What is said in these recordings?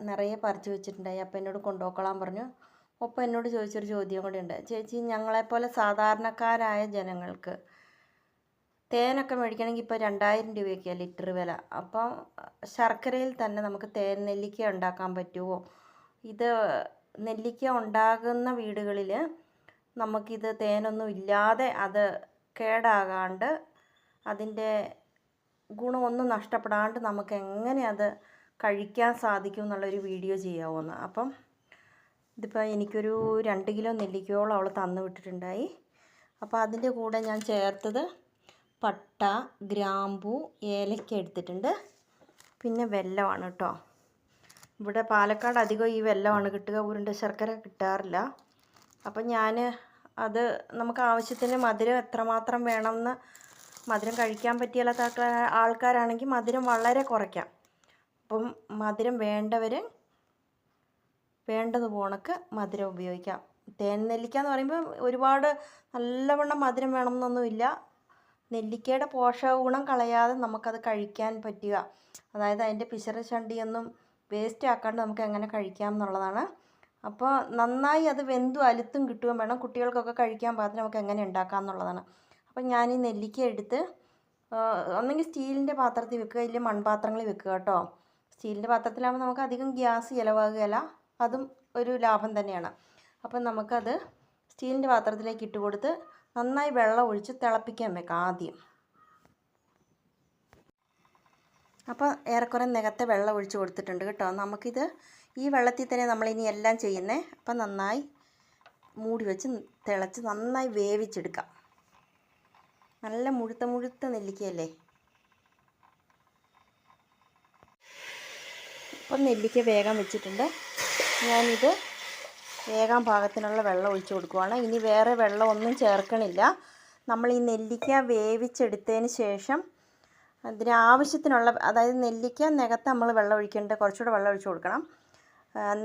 നിറയെ പറിച്ചു വെച്ചിട്ടുണ്ടായി. അപ്പം എന്നോട് കൊണ്ടുപോയിക്കോളാൻ പറഞ്ഞു. ഒപ്പം എന്നോട് ചോദിച്ചൊരു ചോദ്യം കൂടി ഉണ്ട്. ചേച്ചി, ഞങ്ങളെപ്പോലെ സാധാരണക്കാരായ ജനങ്ങൾക്ക് തേനൊക്കെ മേടിക്കണമെങ്കിൽ ഇപ്പോൾ 2000 രൂപയൊക്കെയാണ് ലിറ്റർ വില. അപ്പം ശർക്കരയിൽ തന്നെ നമുക്ക് തേൻ നെല്ലിക്ക ഉണ്ടാക്കാൻ പറ്റുമോ? ഇത് നെല്ലിക്ക ഉണ്ടാകുന്ന വീടുകളിൽ നമുക്കിത് തേനൊന്നും ഇല്ലാതെ അത് കേടാകാണ്ട് അതിൻ്റെ ഗുണമൊന്നും നഷ്ടപ്പെടാണ്ട് നമുക്ക് എങ്ങനെ അത് കഴിക്കാൻ സാധിക്കും എന്നുള്ളൊരു വീഡിയോ ചെയ്യാവുന്ന. അപ്പം ഇതിപ്പോൾ എനിക്കൊരു 2 കിലോ നെല്ലിക്കയോളം അവൾ തന്നു വിട്ടിട്ടുണ്ടായി. അപ്പോൾ അതിൻ്റെ കൂടെ ഞാൻ ചേർത്തത് പട്ട, ഗ്രാമ്പൂ, ഏലക്ക എടുത്തിട്ടുണ്ട്. പിന്നെ വെല്ലമാണ് കേട്ടോ. ഇവിടെ പാലക്കാട് അധികം ഈ വെല്ലമാണ് കിട്ടുക, ഉരുണ്ട ശർക്കര കിട്ടാറില്ല. അപ്പം ഞാൻ അത് നമുക്ക് ആവശ്യത്തിന് മധുരം എത്രമാത്രം വേണമെന്ന്, മധുരം കഴിക്കാൻ പറ്റിയാത്ത ആൾക്കാരാണെങ്കിൽ മധുരം വളരെ കുറയ്ക്കാം. അപ്പം മധുരം വേണ്ടവർ വേണ്ടത് പോണക്ക് മധുരം ഉപയോഗിക്കാം. തേൻ നെല്ലിക്ക എന്ന് പറയുമ്പോൾ ഒരുപാട് നല്ലവണ്ണം മധുരം വേണമെന്നൊന്നുമില്ല. നെല്ലിക്കയുടെ പോഷക ഗുണം കളയാതെ നമുക്കത് കഴിക്കാൻ പറ്റുക, അതായത് അതിൻ്റെ പിശറ് ശണ്ടിയൊന്നും വേസ്റ്റ് ആക്കാണ്ട് നമുക്ക് എങ്ങനെ കഴിക്കാം എന്നുള്ളതാണ്. അപ്പോൾ നന്നായി അത് വെന്തും അലുത്തും കിട്ടുകയും വേണം. കുട്ടികൾക്കൊക്കെ കഴിക്കാൻ പാകത്തിന് നമുക്ക് എങ്ങനെ ഉണ്ടാക്കാം എന്നുള്ളതാണ്. അപ്പം ഞാൻ ഈ നെല്ലിക്ക എടുത്ത് ഒന്നെങ്കിൽ സ്റ്റീലിൻ്റെ പാത്രത്തിൽ വെക്കുക, ഇല്ലെങ്കിൽ മൺപാത്രങ്ങളിൽ വെക്കുക കേട്ടോ. സ്റ്റീലിൻ്റെ പാത്രത്തിലാകുമ്പോൾ നമുക്ക് അധികം ഗ്യാസ് ചിലവാകുകയില്ല, അതും ഒരു ലാഭം തന്നെയാണ്. അപ്പം നമുക്കത് സ്റ്റീലിൻ്റെ പാത്രത്തിലേക്ക് ഇട്ട് കൊടുത്ത് നന്നായി വെള്ളം ഒഴിച്ച് തിളപ്പിക്കാൻ വെക്കാം ആദ്യം. അപ്പോൾ ഏറെക്കുറെ നികത്തെ വെള്ളം ഒഴിച്ച് കൊടുത്തിട്ടുണ്ട് കേട്ടോ. നമുക്കിത് ഈ വെള്ളത്തിൽ തന്നെ നമ്മളിനി എല്ലാം ചെയ്യുന്നത്. അപ്പം നന്നായി മൂടി വെച്ച് തിളച്ച് നന്നായി വേവിച്ചെടുക്കാം. നല്ല മുഴുത്ത നെല്ലിക്കയല്ലേ. അപ്പം നെല്ലിക്ക വേഗം വെച്ചിട്ടുണ്ട്. ഞാനിത് വേഗം പാകത്തിനുള്ള വെള്ളം ഒഴിച്ച് കൊടുക്കുവാണ്. ഇനി വേറെ വെള്ളമൊന്നും ചേർക്കണില്ല. നമ്മൾ ഈ നെല്ലിക്ക വേവിച്ചെടുത്തതിന് ശേഷം അതിനാവശ്യത്തിനുള്ള, അതായത് നെല്ലിക്ക നികത്ത് നമ്മൾ വെള്ളം ഒഴിക്കേണ്ട, കുറച്ചുകൂടെ വെള്ളം ഒഴിച്ച് കൊടുക്കണം.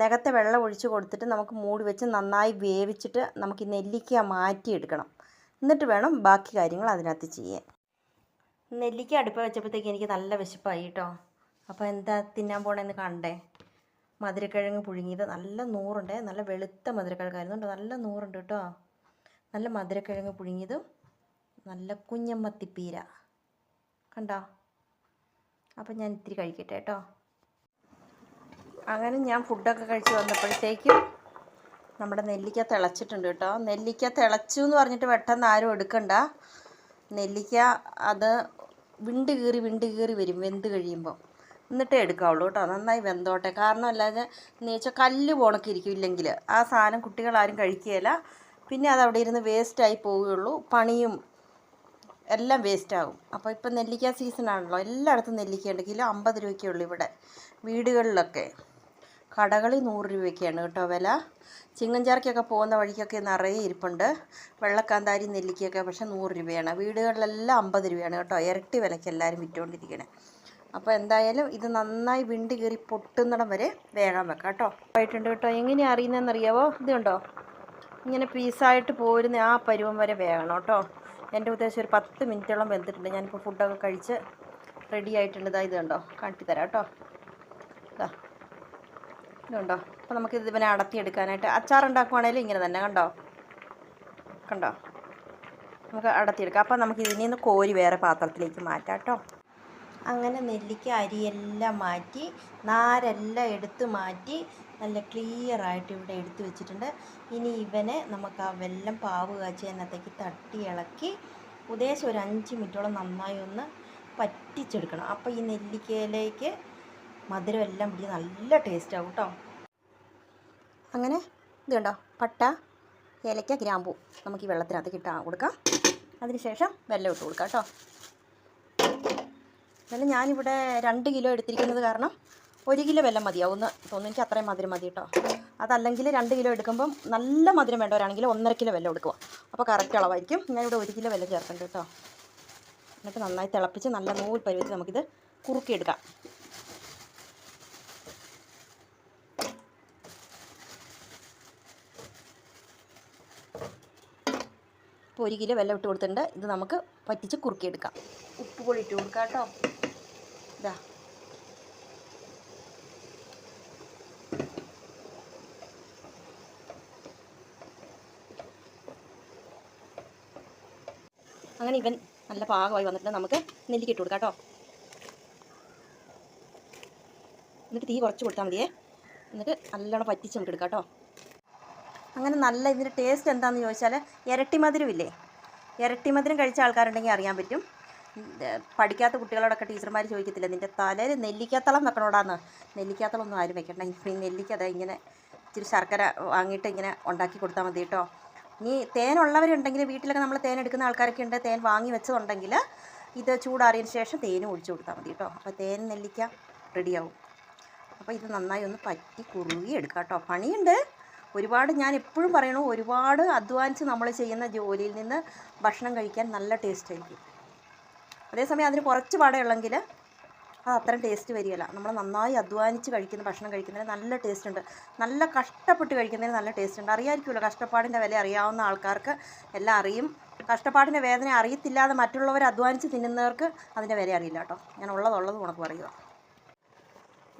നികത്തെ വെള്ളം ഒഴിച്ച് കൊടുത്തിട്ട് നമുക്ക് മൂടി വെച്ച് നന്നായി വേവിച്ചിട്ട് നമുക്ക് ഈ നെല്ലിക്ക മാറ്റിയെടുക്കണം. എന്നിട്ട് വേണം ബാക്കി കാര്യങ്ങൾ അതിനകത്ത് ചെയ്യാൻ. നെല്ലിക്ക അടുപ്പ് വെച്ചപ്പോഴത്തേക്ക് എനിക്ക് നല്ല വിശപ്പായി കേട്ടോ. അപ്പോൾ എന്താ തിന്നാൻ പോകണമെന്ന് കണ്ടേ. മധുരക്കിഴങ്ങ് പുഴുങ്ങിയത് നല്ല നൂറുണ്ട്, നല്ല വെളുത്ത മധുരക്കിഴങ്ങായിരുന്നു, നല്ല നൂറുണ്ട് കേട്ടോ. നല്ല മധുരക്കിഴങ്ങ് പുഴുങ്ങിയതും നല്ല കുഞ്ഞമ്മത്തിപ്പീര കണ്ടോ. അപ്പം ഞാൻ ഇത്തിരി കഴിക്കട്ടെ കേട്ടോ. അങ്ങനെ ഞാൻ ഫുഡൊക്കെ കഴിച്ച് വന്നപ്പോഴത്തേക്കും നമ്മുടെ നെല്ലിക്ക തിളച്ചിട്ടുണ്ട് കേട്ടോ. നെല്ലിക്ക തിളച്ചു എന്ന് പറഞ്ഞിട്ട് പെട്ടെന്ന് ആരും എടുക്കണ്ട. നെല്ലിക്ക അത് വിണ്ട് കീറി വരും വെന്ത് കഴിയുമ്പോൾ, എന്നിട്ടേ എടുക്കാവുള്ളൂ കേട്ടോ. നന്നായി വെന്തോട്ടെ. കാരണം അല്ലാതെ എന്ന് വെച്ചാൽ കല്ല് പോണൊക്കെ ഇരിക്കും, ഇല്ലെങ്കിൽ ആ സാധനം കുട്ടികളാരും കഴിക്കുകയില്ല. പിന്നെ അത് അവിടെ ഇരുന്ന് വേസ്റ്റായി പോവുകയുള്ളൂ, പണിയും എല്ലാം വേസ്റ്റാകും. അപ്പോൾ ഇപ്പം നെല്ലിക്ക സീസണാണല്ലോ, എല്ലായിടത്തും നെല്ലിക്കയുണ്ട്. കിലോ 50 രൂപയ്ക്കേ ഉള്ളൂ ഇവിടെ വീടുകളിലൊക്കെ. കടകളിൽ 100 രൂപയ്ക്കാണ് കേട്ടോ വില. ചിങ്ങഞ്ചാർക്കൊക്കെ പോകുന്ന വഴിക്കൊക്കെ നിറയെ ഇരിപ്പുണ്ട് വെള്ളക്കാന്താരി നെല്ലിക്കയൊക്കെ, പക്ഷേ 100 രൂപയാണ്. വീടുകളിലെല്ലാം 50 രൂപയാണ് കേട്ടോ. ഇരട്ടി വിലയ്ക്ക് എല്ലാവരും വിറ്റുകൊണ്ടിരിക്കണേ. അപ്പോൾ എന്തായാലും ഇത് നന്നായി വിണ്ട് കീറി പൊട്ടുന്നിടം വരെ വേഗം വെക്കാം കേട്ടോ. ആയിട്ടുണ്ട് കേട്ടോ. എങ്ങനെയാണ് അറിയുന്നതെന്നറിയാവോ? ഇത് കണ്ടോ, ഇങ്ങനെ പീസായിട്ട് പോരുന്ന ആ പരുവം വരെ വേകണം കേട്ടോ. എൻ്റെ ഉദ്ദേശം ഒരു 10 മിനിറ്റോളം വെന്തിട്ടുണ്ട്. ഞാനിപ്പോൾ ഫുഡൊക്കെ കഴിച്ച് റെഡി ആയിട്ടുണ്ട്. ഇത് കണ്ടോ, കാട്ടി തരാം കേട്ടോ. ഇതുണ്ടോ. അപ്പോൾ നമുക്കിത് ഇവനെ അടത്തിയെടുക്കാനായിട്ട്, അച്ചാറുണ്ടാക്കുവാണേലും ഇങ്ങനെ തന്നെ കണ്ടോ നമുക്ക് അടത്തിയെടുക്കാം. അപ്പോൾ നമുക്ക് ഇതിൽ നിന്ന് കോരി വേറെ പാത്രത്തിലേക്ക് മാറ്റാം കേട്ടോ. അങ്ങനെ നെല്ലിക്ക അരിയെല്ലാം മാറ്റി നാരെല്ലാം എടുത്ത് മാറ്റി നല്ല ക്ലിയറായിട്ട് ഇവിടെ എടുത്ത് വെച്ചിട്ടുണ്ട്. ഇനി ഇവനെ നമുക്ക് ആ വെല്ലം പാവ് കാച്ചി അതിനകത്തേക്ക് തട്ടി ഇളക്കി ഉദ്ദേശം ഒരു 5 മിനിറ്റോളം നന്നായി ഒന്ന് പറ്റിച്ചെടുക്കണം. അപ്പോൾ ഈ നെല്ലിക്കയിലേക്ക് മധുരം എല്ലാം പിടിച്ച് നല്ല ടേസ്റ്റ് ആവും കേട്ടോ. അങ്ങനെ ഇത് കണ്ടോ, പട്ട, ഏലക്ക, ഗ്രാമ്പൂ നമുക്ക് ഈ വെള്ളത്തിനകത്ത് ഇട്ട് കൊടുക്കാം. അതിനുശേഷം വെല്ലം ഇട്ട് കൊടുക്കാം കേട്ടോ. എന്നാലും ഞാനിവിടെ 2 കിലോ എടുത്തിരിക്കുന്നത് കാരണം 1 കിലോ വെല്ലം മതിയാവും എന്ന് തോന്നുന്നു. എനിക്ക് അത്രയും മധുരം മതി കേട്ടോ. അതല്ലെങ്കിൽ 2 കിലോ എടുക്കുമ്പം നല്ല മധുരം വേണ്ടവരാണെങ്കിൽ 1.5 കിലോ വെല്ലം എടുക്കുക. അപ്പോൾ കറക്റ്റ് അളവായിരിക്കും. ഞാനിവിടെ 1 കിലോ വെല്ലം ചേർക്കുന്നുണ്ട് കേട്ടോ. എന്നിട്ട് നന്നായി തിളപ്പിച്ച് നല്ല നൂൽ പരുവത്തിൽ നമുക്കിത് കുറുക്കിയെടുക്കാം. ഇപ്പോൾ 1 കിലോ വെല്ലം ഇട്ട് കൊടുത്തിട്ടുണ്ട്. ഇത് നമുക്ക് പറ്റിച്ച് കുറുക്കിയെടുക്കാം. ഉപ്പ് പൊടി ഇട്ട് കൊടുക്കാം കേട്ടോ. ഇതാ അങ്ങനെ ഇവൻ നല്ല പാകമായി വന്നിട്ട് നമുക്ക് നെല്ലിക്ക ഇട്ട് കൊടുക്കാം കേട്ടോ. എന്നിട്ട് തീ കുറച്ച് കൊടുത്താൽ മതിയേ. എന്നിട്ട് നല്ലോണം പറ്റിച്ച് നമുക്ക് എടുക്കാം കേട്ടോ. അങ്ങനെ നല്ല ഇതിൻ്റെ ടേസ്റ്റ് എന്താണെന്ന് ചോദിച്ചാൽ ഇരട്ടി മധുരമില്ലേ, ഇരട്ടി മധുരം കഴിച്ച ആൾക്കാരുണ്ടെങ്കിൽ അറിയാൻ പറ്റും. പഠിക്കാത്ത കുട്ടികളോടൊക്കെ ടീച്ചർമാർ ചോദിക്കത്തില്ല നിൻ്റെ തലയിൽ നെല്ലിക്കാത്തളം വെക്കണോടാന്ന്. നെല്ലിക്കാത്തളമൊന്നും ആരും വെക്കണ്ട. ഈ നെല്ലിക്ക അതാ ഇങ്ങനെ ഇച്ചിരി ശർക്കര വാങ്ങിയിട്ട് ഇങ്ങനെ ഉണ്ടാക്കി കൊടുത്താൽ മതി കേട്ടോ. ഇനി തേനുള്ളവരുണ്ടെങ്കിൽ വീട്ടിലൊക്കെ നമ്മൾ തേൻ എടുക്കുന്ന ആൾക്കാരൊക്കെ ഉണ്ട്, തേൻ വാങ്ങി വെച്ചതുണ്ടെങ്കിൽ ഇത് ചൂടാറിയതിന് ശേഷം തേനും ഒഴിച്ചു കൊടുത്താൽ മതി കേട്ടോ. അപ്പോൾ തേൻ നെല്ലിക്ക റെഡിയാവും. അപ്പോൾ ഇത് നന്നായി ഒന്ന് പറ്റി കുറുകി എടുക്കാം കേട്ടോ. പണിയുണ്ട് ഒരുപാട്. ഞാൻ എപ്പോഴും പറയണു, ഒരുപാട് അധ്വാനിച്ച് നമ്മൾ ചെയ്യുന്ന ജോലിയിൽ നിന്ന് ഭക്ഷണം കഴിക്കാൻ നല്ല ടേസ്റ്റ് ആയിരിക്കും. അതേസമയം അതിന് കുറച്ച് പാടുള്ളെങ്കിൽ അത് അത്രയും ടേസ്റ്റ് വരികയില്ല. നമ്മൾ നന്നായി അധ്വാനിച്ച് കഴിക്കുന്ന ഭക്ഷണം കഴിക്കുന്നതിന് നല്ല ടേസ്റ്റ് ഉണ്ട്. നല്ല കഷ്ടപ്പെട്ട് കഴിക്കുന്നതിന് നല്ല ടേസ്റ്റ് ഉണ്ട്. അറിയാമായിരിക്കുമല്ലോ, കഷ്ടപ്പാടിൻ്റെ വില അറിയാവുന്ന ആൾക്കാർക്ക് എല്ലാം അറിയും. കഷ്ടപ്പാടിൻ്റെ വേദന അറിയത്തില്ലാതെ മറ്റുള്ളവർ അധ്വാനിച്ച് തിന്നുന്നവർക്ക് അതിൻ്റെ വില അറിയില്ല കേട്ടോ. ഞാൻ ഉള്ളത് ഉണക്ക് പറയുക.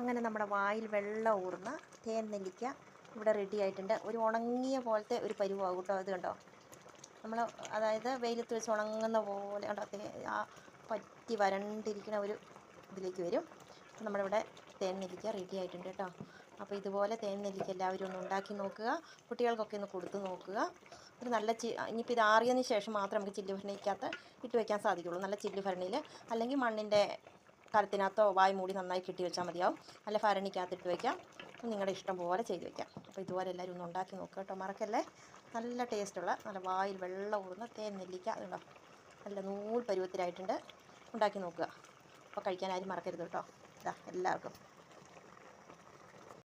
അങ്ങനെ നമ്മുടെ വായിൽ വെള്ളം ഊർന്ന തേൻ നെല്ലിക്ക ഇവിടെ റെഡി ആയിട്ടുണ്ട്. ഒരു ഉണങ്ങിയ പോലത്തെ ഒരു പരുവാകും കേട്ടോ. ഇത് കണ്ടോ, നമ്മൾ അതായത് വെയിലത്ത് വെച്ച് ഉണങ്ങുന്ന പോലെ കണ്ടോ, ആ പറ്റി വരണ്ടിരിക്കുന്ന ഒരു ഇതിലേക്ക് വരും. നമ്മുടെ ഇവിടെ തേൻ നെല്ലിക്ക റെഡി ആയിട്ടുണ്ട് കേട്ടോ. അപ്പോൾ ഇതുപോലെ തേൻ നെല്ലിക്ക എല്ലാവരും ഒന്ന് ഉണ്ടാക്കി നോക്കുക, കുട്ടികൾക്കൊക്കെ ഒന്ന് കൊടുത്ത് നോക്കുക. ഒരു നല്ല ഇനിയിപ്പോൾ ഇത് ആറിയതിന് ശേഷം മാത്രം നമുക്ക് ചില്ല് ഭരണിക്കകത്ത് ഇട്ട് വയ്ക്കാൻ സാധിക്കുള്ളൂ. നല്ല ചില്ല് ഭരണിയിൽ, അല്ലെങ്കിൽ മണ്ണിൻ്റെ കലത്തിനകത്തോ വായ് മൂടി നന്നായി കെട്ടി വെച്ചാൽ മതിയാവും. അല്ല ഭരണിക്കകത്ത് ഇട്ട് വയ്ക്കാം. നിങ്ങളുടെ ഇഷ്ടം പോലെ ചെയ്ത് വയ്ക്കാം. അപ്പോൾ ഇതുപോലെ എല്ലാവരും ഒന്ന് ഉണ്ടാക്കി നോക്കുക കേട്ടോ. മറക്കല്ലേ. നല്ല ടേസ്റ്റുള്ള നല്ല വായിൽ വെള്ളം ഊറുന്ന തേൻ നെല്ലിക്ക അതുണ്ടോ, നല്ല നൂൽ പരുവത്തിലായിട്ടുണ്ട്. ഉണ്ടാക്കി നോക്കുക. അപ്പോൾ കഴിക്കാൻ ആരും മറക്കരുത് കേട്ടോ. ഇതാ എല്ലാവർക്കും